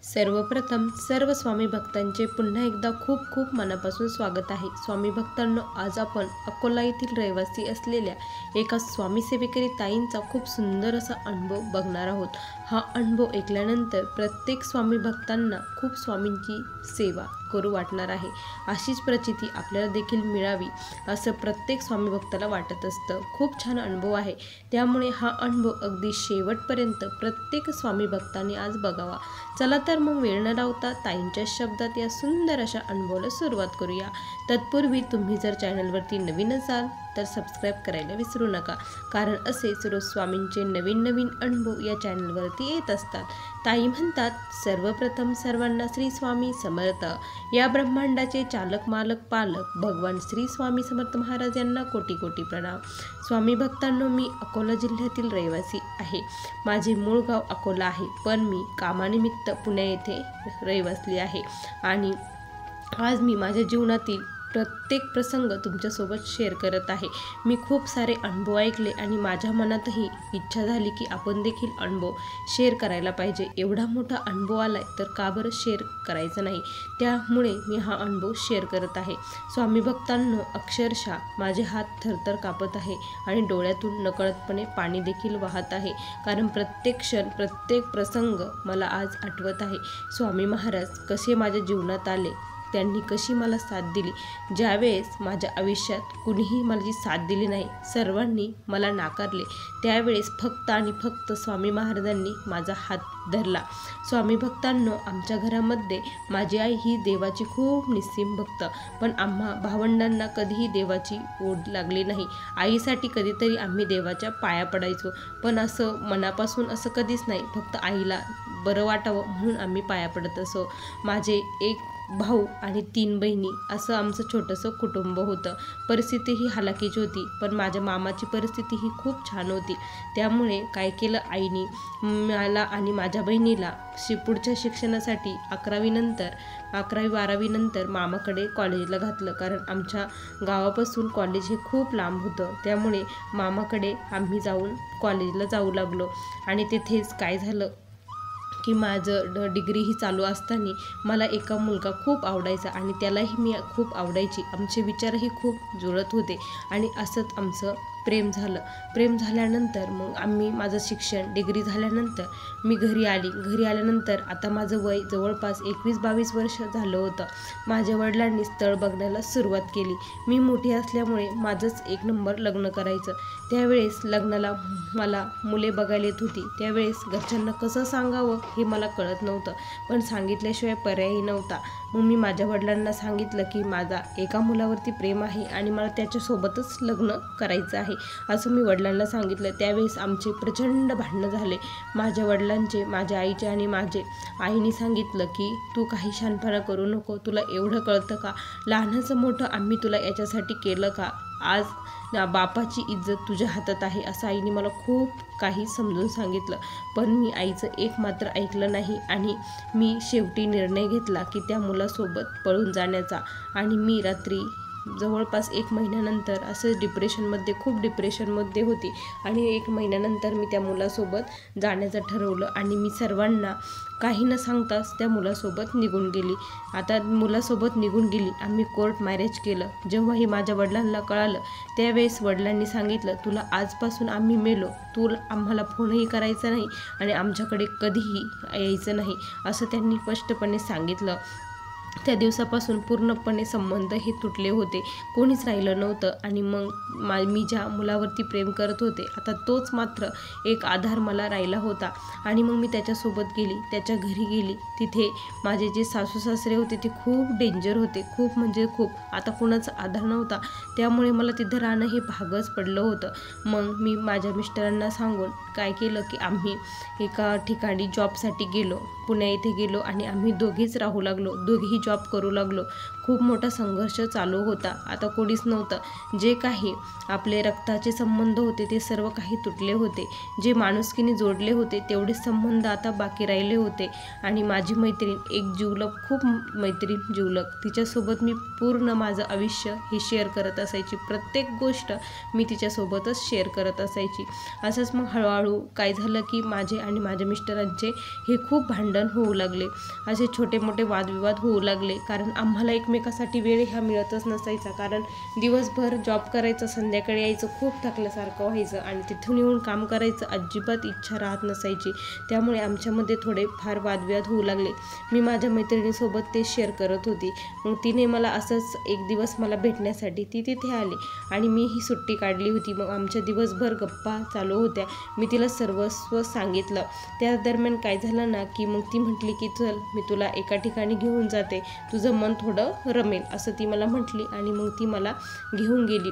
सर्वप्रथम सर्व स्वामी भक्तांचे पुन्हा एकदा खूप खूप मनापासून स्वागत आहे। स्वामी भक्तांनो, आज आपण अकोला येथील रहिवासी असलेल्या एका स्वामी सेवेकरी ताईंचा खूप सुंदर असा अनुभव बघणार आहोत। हा अनुभव ऐकल्यानंतर प्रत्येक स्वामी भक्तांना खूप स्वामींची सेवा करू वाटणार आहे। अशीच प्रचिती आपल्याला देखील मिळावी असं प्रत्येक स्वामी भक्ताला वाटत असतं। खूप छान अनुभव आहे, त्यामुळे हा अनुभव अगदी शेवटपर्यंत प्रत्येक स्वामी भक्तांनी आज बघावा। चला तर मग वेळ न लावता ताईंच्या शब्दात या सुंदर अशा अनुभवाला सुरुवात करूया। तत्पूर्वी तुम्ही जर चॅनलवरती नवीन असाल तर सबस्क्राईब करायला विसरू नका, कारण असे रोज स्वामींचे नवीन नवीन अनुभव या चॅनलवरती येत असतात। ताई म्हणतात, सर्वप्रथम सर्वांना श्री स्वामी समर्थ। या ब्रह्मांडाचे चालक मालक पालक भगवान श्री स्वामी समर्थ महाराज यांना कोटी कोटी प्रणाम। स्वामी भक्तांनो, मी अकोला जिल्ह्यातील रहिवासी आहे। माझे मूळ गाव अकोला आहे, पण मी कामानिमित्त पुणे येथे रहिवासी आहे आणि आज मी माझ्या जीवनातील प्रत्येक प्रसंग तुमच्यासोबत शेअर करत आहे। मी खूप सारे अनुभव ऐकले आणि माझ्या मनातही इच्छा झाली की आपण देखील अनुभव शेअर करायला पाहिजे। एवढा मोठा अनुभव आलाय तर का बरं शेअर करायचं नाही, त्यामुळे मी हा अनुभव शेअर करत आहे। स्वामी भक्तांनो, अक्षरशः माझे हात थरथर कापत आहे आणि डोळ्यातून नकळतपणे पाणी देखील वाहत आहे, कारण प्रत्येक क्षण प्रत्येक प्रसंग मला आज आठवत आहे। स्वामी महाराज कसे माझ्या जीवनात आले, त्यांनी कशी मला साथ दिली। ज्यावेळेस माझ्या आयुष्यात कुणीही माझी साथ दिली नाही, सर्वांनी मला नाकारले, त्यावेळेस फक्त आणि फक्त स्वामी महाराजांनी माझा हात धरला। स्वामी भक्तांनो, आमच्या घरामध्ये माझी आई ही देवाची खूप निस्सीम भक्त, पण आम्हा भावंडांना कधीही देवाची ओढ लागली नाही। आईसाठी कधीतरी आम्ही देवाच्या पाया पडायचो, पण असं मनापासून असं कधीच नाही, फक्त आईला बरं वाटावं म्हणून आम्ही पाया पडत असो। माझे एक भाऊ आणि 3 बहिणी असं आमचं छोटंसं कुटुंब होतं। परिस्थिती ही हलाखीची होती, पण माझ्या मामाची परिस्थिती ही खूप छान होती। त्यामुळे काय केलं आईनी, मला आणि माझ्या बहिणीला पुढच्या शिक्षणासाठी 11वी-12वी नंतर मामाकडे कॉलेजला घातलं, कारण आमच्या गावापासून कॉलेज हे खूप लांब होतं। त्यामुळे मामाकडे आम्ही कॉलेजला जाऊ लागलो आणि तिथेच काय झालं की माझं डिग्री ही चालू असताना मला एका मुलगा खूप आवडायचा आणि त्यालाही मी खूप आवडायची। आमचे विचारही खूप जुळत होते आणि असंच आमचं प्रेम झालं। प्रेम झाल्यानंतर मग माझं शिक्षण डिग्री झाल्यानंतर मी घरी आल्यानंतर आता माझं वय जवळपास 21-22 वर्ष झालं होतं। माझ्या वडिलांनी स्थळ बघण्याला सुरुवात केली। मी मोठी असल्यामुळे माझंच 1 नंबर लग्न करायचं। त्यावेळेस लग्नाला मला मुले बघायला येत होती, त्यावेळेस घरच्यांना कसं सांगावं हे मला कळत नव्हतं, पण सांगितल्याशिवाय पर्यायही नव्हता। मग मी माझ्या वडिलांना सांगितलं की माझा एका मुलावरती प्रेम आहे आणि मला त्याच्यासोबतच लग्न करायचं आहे, असं मी वडिलांना सांगितलं। त्यावेळेस आमचे प्रचंड भांडणं झाले, माझ्या वडिलांचे, माझ्या आईचे आणि माझे। आईने सांगितलं की तू काही शहाणपणा करू नको, तुला एवढं कळतं का, लहानाचं मोठं आम्ही तुला याच्यासाठी केलं का, आज बापाची इज्जत तुझ्या हातात आहे, असं आईने मला खूप काही समजून सांगितलं। पण मी आईचं एक मात्र ऐकलं नाही आणि मी शेवटी निर्णय घेतला की त्या मुलासोबत पळून जाण्याचा। आणि मी रात्री जवळपास 1 महिन्यानंतर असं खूप डिप्रेशनमध्ये होती आणि 1 महिन्यानंतर मी त्या मुलासोबत जाण्याचं ठरवलं आणि मी सर्वांना काही न सांगताच त्या मुलासोबत निघून गेली। आता मुलासोबत निघून गेली, आम्ही कोर्ट मॅरेज केलं। जेव्हाही माझ्या वडिलांना कळालं, त्यावेळेस वडिलांनी सांगितलं, तुला आजपासून आम्ही मेलो, तू आम्हाला फोनही करायचा नाही आणि आमच्याकडे कधीही यायचं नाही, असं त्यांनी स्पष्टपणे सांगितलं। त्या दिवसापासून पूर्णपणे संबंध हे तुटले होते, कोणीच राहिलं नव्हतं। आणि मग मी ज्या मुलावरती प्रेम करत होते, आता तोच मात्र एक आधार मला राहिला होता आणि मग मी त्याच्यासोबत गेली, त्याच्या घरी गेली। तिथे माझे जे सासू सासरे होते ते खूप डेंजर होते, खूप म्हणजे खूप। आता कोणाचा आधार नव्हता, त्यामुळे मला तिथं राहणं हे भागच पडलं होतं। मग मी माझ्या मिस्टरांना सांगून काय केलं की आम्ही एका ठिकाणी जॉबसाठी गेलो, पुण्या इथे गेलो आणि आम्ही दोघेच राहू लागलो। दोघेही जॉब करू लागलो. खूप मोठा संघर्ष चालू होता. आता कोणीच नव्हतं. जे काही आपले रक्ताचे संबंध होते ते सर्व काही तुटले होते. जे माणुसकीने जोडले होते तेवढे संबंध आता बाकी राहिले होते. आणि माझी मैत्रीण एक जिवलग, खूप मैत्रीण जिवलग, तिच्यासोबत मी पूर्ण माझं आयुष्य हे शेअर करत असायची. प्रत्येक गोष्ट मी तिच्यासोबतच शेअर करत असायची. असंच मग हळूहळू काय झालं की माझे आणि माझ्या मिस्टरांचे हे खूप भांडण होऊ लागले. असे छोटे मोठे वादविवाद होऊ लागले. कारण आम्हाला एकमेकासाठी वेळ हा मिळतच नसायचा. कारण दिवसभर जॉब करायचं, संध्याकाळी यायचं, खूप थकल्यासारखं व्हायचं आणि तिथून येऊन काम करायचं अजिबात इच्छा राहत नसायची. त्यामुळे आमच्यामध्ये थोडे फार वादविवाद होऊ लागले. मी माझ्या मैत्रिणीसोबत ते शेअर करत होती. मग तिने मला असंच एक दिवस मला भेटण्यासाठी ती तिथे आली आणि मी ही सुट्टी काढली होती. मग आमच्या दिवसभर गप्पा चालू होत्या. मी तिला सर्वस्व सांगितलं. त्या दरम्यान काय झालं ना की मग ती म्हटली की चल मी तुला एका ठिकाणी घेऊन जाते, तुझं मन थोडं रमेल, असं ती मला म्हटली. आणि मग ती मला घेऊन गेली.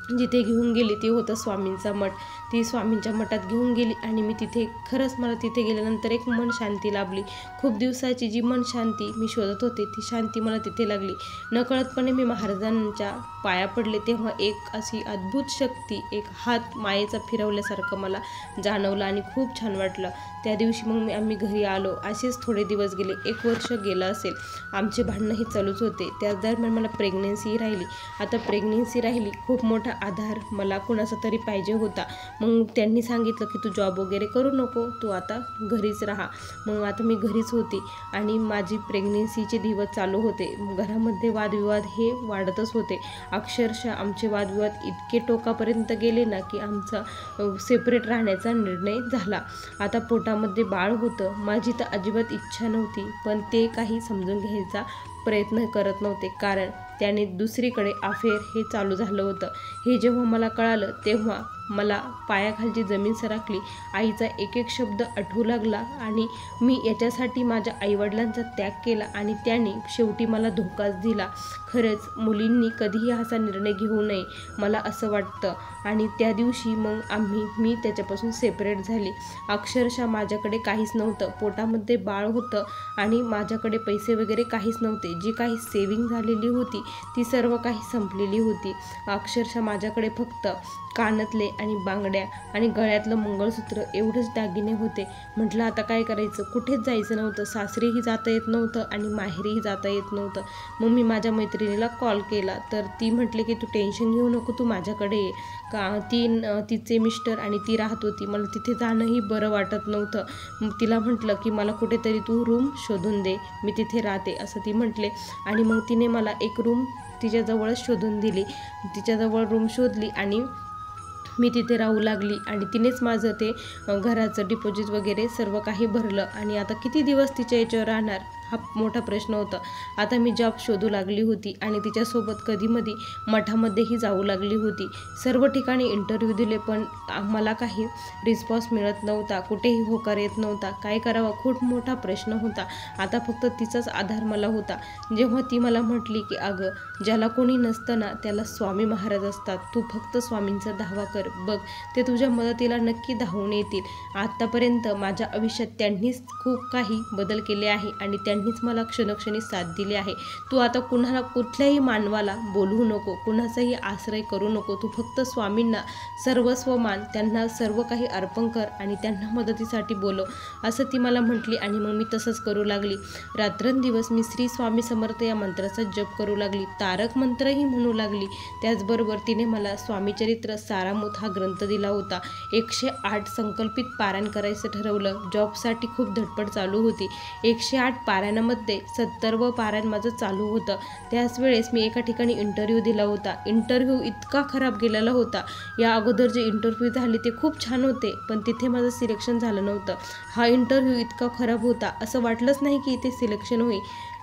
जिथे घेऊन गेली ते होतं स्वामींचा मठ. ती स्वामींच्या मठात घेऊन गेली आणि मी तिथे खरंच मला तिथे गेल्यानंतर एक मन शांती लाभली. खूप दिवसाची जी मन शांती मी शोधत होते ती शांती मला तिथे लागली. नकळतपणे मी महाराजांच्या पाया पडले. तेव्हा एक अशी अद्भुत शक्ती, एक हात मायेचा फिरवल्यासारखं मला जाणवलं आणि खूप छान वाटलं. त्या दिवशी मग आम्ही घरी आलो. असेच थोडे दिवस गेले. 1 वर्ष गेलं असेल. आमचे भांडणंही चालूच होते. त्याच दरम्यान मला प्रेग्नन्सी राहिली. आता प्रेग्नन्सी राहिली, खूप मोठा आधार मला कुणाचा तरी पाहिजे होता. मग त्यांनी सांगितलं की तू जॉब वगैरे करू नको, तू आता घरीच राहा. मग आता मी घरीच होती आणि माझी प्रेग्नेन्सीचे दिवस चालू होते. घरामध्ये वादविवाद हे वाढतच होते. अक्षरशः आमचे वादविवाद इतके टोकापर्यंत गेले ना की आमचा सेपरेट राहण्याचा निर्णय झाला. आता पोटामध्ये बाळ होतं. माझी तर अजिबात इच्छा नव्हती, पण ते काही समजून घ्यायचा प्रयत्न करत नव्हते. कारण त्याने दुसरीकडे अफेअर हे चालू झालं होतं. हे जेव्हा मला कळालं तेव्हा मला पायाखालची जमीन सरकली. आईचा एक एक शब्द आठवू लागला आणि मी याच्यासाठी माझ्या आईवडिलांचा त्याग केला आणि त्याने शेवटी मला धोकाच दिला. खरंच मुलींनी कधीही असा निर्णय घेऊ नये, मला असं वाटतं. आणि त्या दिवशी मग मी त्याच्यापासून सेपरेट झाली. अक्षरशः माझ्याकडे काहीच नव्हतं. पोटामध्ये बाळ होतं आणि माझ्याकडे पैसे वगैरे काहीच नव्हते. जी काही सेविंग झालेली होती ती सर्व काही संपलेली होती. अक्षरशः माझ्याकडे फक्त कानातले आणि बांगड्या आणि गळ्यातलं मंगळसूत्र एवढेच दागिने होते. म्हटलं आता काय करायचं, कुठेच जायचं नव्हतं, सासरीही जाता येत नव्हतं आणि माहेरीही जाता येत नव्हतं. मग मी माझ्या मैत्रिणीला कॉल केला तर ती म्हटले की तू टेन्शन घेऊ नको, तू माझ्याकडे ये. तिचे मिस्टर आणि ती राहत होती. मला तिथे जाणंही बरं वाटत नव्हतं. मग तिला म्हटलं की मला कुठेतरी तू रूम शोधून दे, मी तिथे राहते असं ती म्हटले. आणि मग तिने मला एक रूम तिच्याजवळच शोधून दिली. तिच्याजवळ रूम शोधली आणि मी तिथे राहू लागली. आणि तिनेच माझं ते घराचं डिपॉझिट वगैरे सर्व काही भरलं. आणि आता किती दिवस तिच्या याच्यावर राहणार हा मोठा प्रश्न होता. आता मी जॉब शोधू लागली होती आणि तिच्यासोबत कधीमधी मठामध्येही जाऊ लागली होती. सर्व ठिकाणी इंटरव्ह्यू दिले पण मला काही रिस्पॉन्स मिळत नव्हता, कुठेही होकार येत नव्हता. काय करावं खूप मोठा प्रश्न होता. आता फक्त तिचाच आधार मला होता. जेव्हा ती मला म्हटली की अगं ज्याला कोणी नसतं ना त्याला स्वामी महाराज असतात, तू फक्त स्वामींचा धावा कर, बघ ते तुझ्या मदतीला नक्की धावून येतील. आत्तापर्यंत माझ्या आयुष्यात त्यांनीच खूप काही बदल केले आहे आणि त्यांनीच मला क्षणोक्षणी साथ दिली आहे. तू आता कुठल्याही मानवाला बोलवू नको, कुणाचाही आश्रय करू नको, तू फक्त स्वामींना सर्वस्व मान, त्यांना सर्व काही अर्पण कर आणि त्यांना मदतीसाठी बोलव असं ती मला म्हटली. आणि मग मी तसंच करू लागली. रात्रंदिवस मी श्री स्वामी समर्थ या मंत्राचा जप करू लागली, तारक मंत्रही म्हणू लागली. त्याचबरोबर तिने मला स्वामीचरित्र सारामृत हा ग्रंथ दिला होता. 108 संकल्पित पारायण करायचं ठरवलं. जॉबसाठी खूप धडपड चालू होती. 108 पारायणामध्ये 70व पारायण माझं चालू होतं. त्याच वेळेस मी एका ठिकाणी इंटरव्ह्यू दिला होता. इंटरव्ह्यू इतका खराब गेलेला होता. या अगोदर जे इंटरव्ह्यू झाले ते खूप छान होते पण तिथे माझं सिलेक्शन झालं नव्हतं. हा इंटरव्ह्यू इतका खराब होता, असं वाटलंच नाही की इथे सिलेक्शन होईल.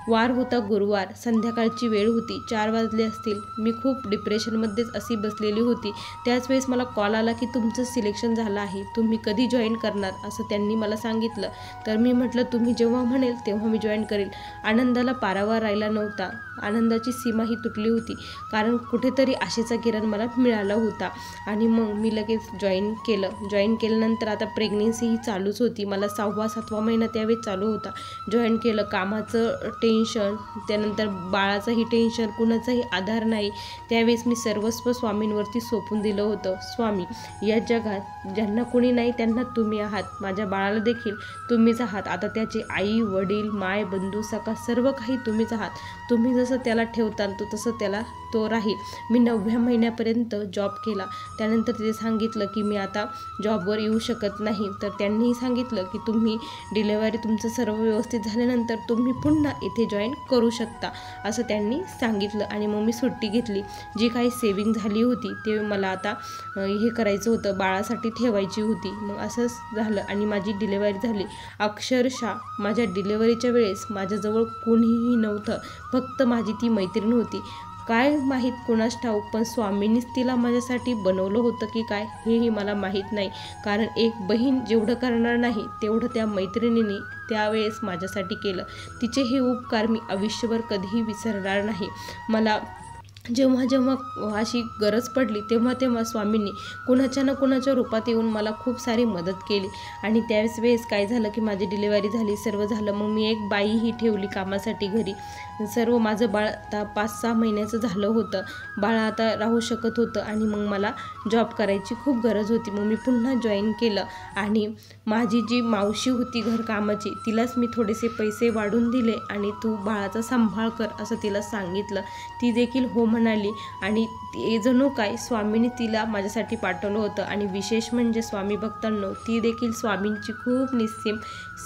वार होता गुरुवार, संध्याकाळची वेळ होती, 4 वाजले असतील. मी खूप डिप्रेशनमध्येच अशी बसलेली होती. त्याच वेळेस मला कॉल आला की तुमचं सिलेक्शन झालं आहे, तुम्ही कधी जॉईन करणार असं त्यांनी मला सांगितलं. तर मी म्हटलं तुम्ही जेव्हा म्हणेल तेव्हा मी जॉईन करेल. आनंदाला पारावार राहिला नव्हता. आनंदाची सीमा ही तुटली होती कारण कुठेतरी आशेचा किरण मला मिळाला होता. आणि मग मी लगेच जॉईन केलं. जॉईन केल्यानंतर आता प्रेग्नेन्सी ही चालूच होती. मला 6वा 7वा महिना त्यावेळेस चालू होता. जॉईन केलं. कामाचं टेन्शन, त्यानंतर बाळाचंही टेन्शन, कुणाचाही आधार नाही, त्यावेळेस मी सर्वस्व स्वामींवरती सोपून दिलं होतं. स्वामी, या जगात ज्यांना कोणी नाही त्यांना तुम्ही आहात, माझ्या बाळाला देखील तुम्हीच आहात. आता त्याचे आई वडील माय बंधू सखा सर्व काही तुम्हीच आहात. तुम्ही जसं त्याला ठेवताल तसं त्याला तो राहील. मी 9व्या महिन्यापर्यंत जॉब केला. त्यानंतर तिथे सांगितलं की मी आता जॉबवर येऊ शकत नाही. तर त्यांनीही सांगितलं की तुम्ही डिलेवरी तुमचं सर्व व्यवस्थित झाल्यानंतर तुम्ही पुन्हा इथे जॉईन करू शकता असं त्यांनी सांगितलं. आणि मग मी सुट्टी घेतली. जी काही सेविंग झाली होती ते मला आता हे करायचं होतं, बाळासाठी ठेवायची होती. मग असंच झालं आणि माझी डिलेवरी झाली. अक्षरशः माझ्या डिलेवरीच्या वेळेस माझ्याजवळ कोणीही नव्हतं, फक्त माझी ती मैत्रीण होती. काय माहीत कोणास ठाऊक, पण स्वामींनीच तिला माझ्यासाठी बनवलं होतं की काय हेही मला माहीत नाही. कारण एक बहीण जेवढं करणार नाही तेवढं त्या मैत्रिणीने त्यावेळेस माझ्यासाठी केलं. तिचे हे उपकार मी आयुष्यभर कधीही विसरणार नाही. मला जेव्हा जेव्हा अशी गरज पडली तेव्हा तेव्हा स्वामींनी कुणाच्या ना कुणाच्या रूपात येऊन मला खूप सारी मदत केली. आणि त्याच वेळेस काय झालं की माझी डिलिव्हरी झाली, सर्व झालं. मग मी एक बाईही ठेवली कामासाठी घरी. सर्व माझं बाळ आता 5-6 महिन्याचं झालं होतं. बाळ आता राहू शकत होतं आणि मग मला जॉब करायची खूप गरज होती. मग मी पुन्हा जॉईन केलं आणि माझी जी मावशी होती घरकामाची तिलाच मी थोडेसे पैसे वाढून दिले आणि तू बाळाचा सांभाळ कर असं तिला सांगितलं. ती देखील हो म्हणाली. आणि ते जणू काय स्वामींनी तिला माझ्यासाठी पाठवलं होतं. आणि विशेष म्हणजे स्वामी भक्तांनो, ती देखील स्वामींची खूप निस्सीम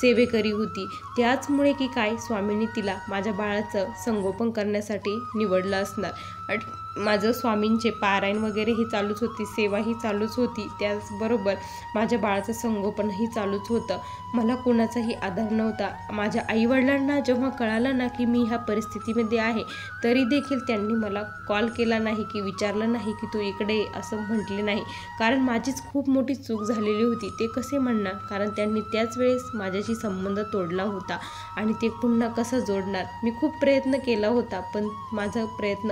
सेवेकरी होती. त्याचमुळे की काय स्वामींनी तिला माझ्या बाळाचं संगोपन करण्यासाठी निवडलं असणार. माझं स्वामींचे पारायण वगैरे ही चालूच होती, सेवाही चालूच होती, त्याचबरोबर माझ्या बाळाचं संगोपनही चालूच होतं. मला कोणाचाही आधार नव्हता. माझ्या आईवडिलांना जेव्हा कळालं ना की मी ह्या परिस्थितीमध्ये आहे, तरी देखील त्यांनी मला कॉल केला नाही की विचारलं नाही की तू इकडे ये असं म्हटले नाही. कारण माझीच खूप मोठी चूक झालेली होती. ते कसे म्हणणार, कारण त्यांनी त्याच वेळेस माझ्याशी संबंध तोडला होता आणि ते पुन्हा कसं जोडणार. मी खूप प्रयत्न केला होता पण माझा प्रयत्न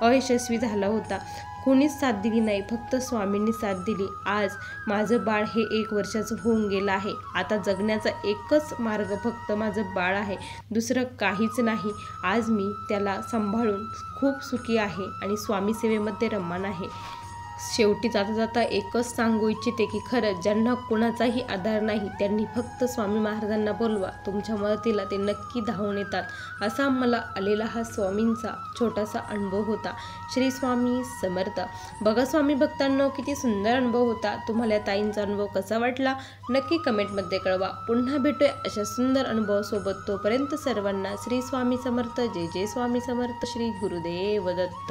अयशस्वी झाला होता. कोणीच साथ दिली नाही, फक्त स्वामींनी साथ दिली. आज माझं बाळ हे 1 वर्षाचं होऊन गेलं आहे. आता जगण्याचा एकच मार्ग फक्त माझं बाळ आहे, दुसरं काहीच नाही. आज मी त्याला सांभाळून खूप सुखी आहे आणि स्वामी सेवेमध्ये रममान आहे. शेवटी जाता जाता एकच सांगू इच्छिते की खरंच ज्यांना कुणाचाही आधार नाही त्यांनी फक्त स्वामी महाराजांना बोलवा, तुमच्या मदतीला ते नक्की धावून येतात. असा मला आलेला हा स्वामींचा छोटासा अनुभव होता. श्री स्वामी समर्थ. बघा स्वामी भक्तांनो, किती सुंदर अनुभव होता. तुम्हाला या ताईंचा अनुभव कसा वाटला नक्की कमेंटमध्ये कळवा. पुन्हा भेटूया अशा सुंदर अनुभवासोबत. तोपर्यंत सर्वांना श्री स्वामी समर्थ. जय जय स्वामी समर्थ. श्री गुरुदेव दत्त.